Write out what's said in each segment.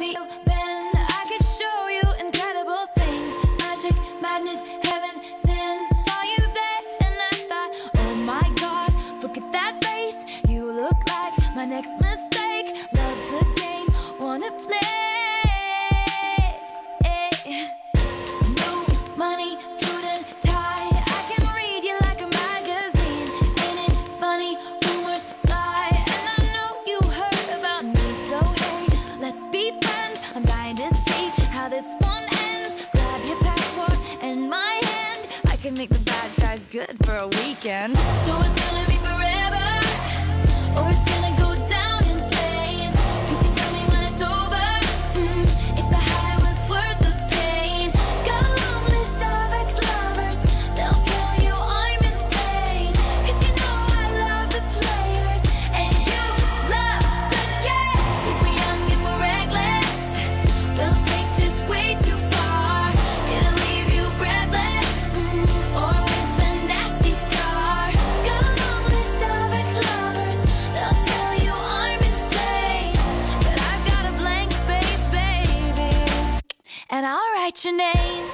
me open. I could show you incredible things. Magic, madness, heaven, sin. Saw you there and I thought, oh my God, look at that face. You look like my next mistake. Love's a game, wanna play. No money, suit and tie. I can read you like a magazine. Ain't it funny? Rumors fly, and I know you heard about me. So hey, let's be friends. I'm dying to see how this one ends. Grab your passport and my hand. I can make the bad guys good for a weekend. So it's gonna be forever, or it's gonna go down in flames. You can tell me when it's over, if the high was worth the pain. Got a long list of ex-lovers, they'll tell you I'm insane. 'Cause you know I love the players, and you love the game. 'Cause we're young and we're reckless, we'll take this way too far. It'll leave you breathless, or with a nasty scar. Got a long list of ex-lovers, they'll tell you I'm insane. But I've got a blank space, baby, and I'll write your name.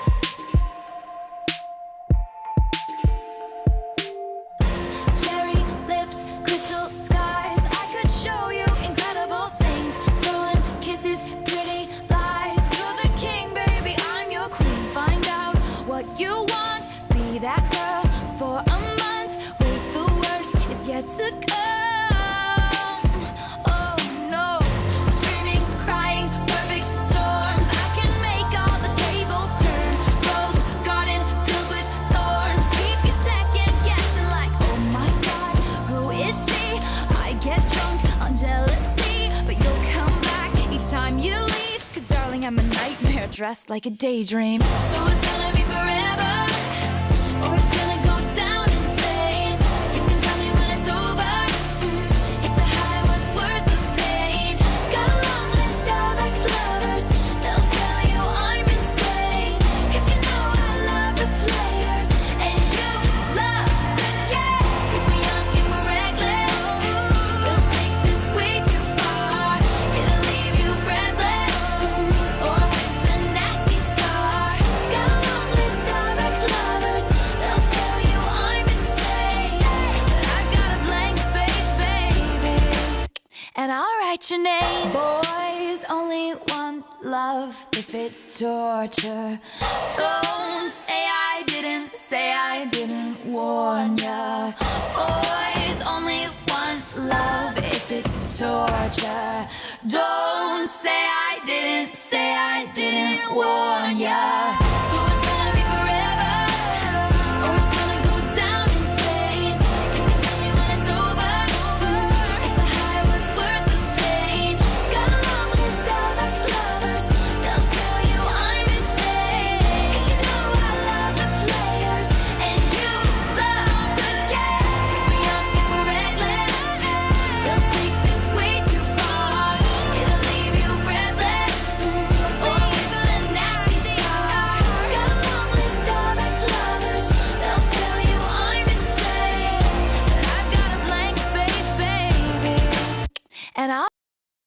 Cherry lips, crystal skies. I could show you incredible things. Stolen kisses, pretty lies. You're the king, baby, I'm your queen. Find out what you want, be that girl for a month. Wait, the worst is yet to come. Oh no, screaming, crying, perfect storms. I can make all the tables turn. Rose garden filled with thorns. Keep you second guessing like, oh my God, who is she? I get drunk on jealousy, but you'll come back each time you leave. 'Cause darling, I'm a nightmare dressed like a daydream. So it's gonna be forever, or it's gonna go down in flames. You can tell me when it's over, if the high was worth the pain. Got a long list of ex-lovers, they'll tell you I'm insane. 'Cause you know I love the players, and you love the game. 'Cause we're young and we're reckless, we'll take this way too far. It'll leave you breathless, or with a nasty scar. Got a long list of ex-lovers, they'll tell you I'm insane. But I've got a blank space, baby, and I'll write your name. Boys only want love if it's torture. Don't say I didn't warn ya. Boys only want love if it's torture. Don't say I didn't warn ya.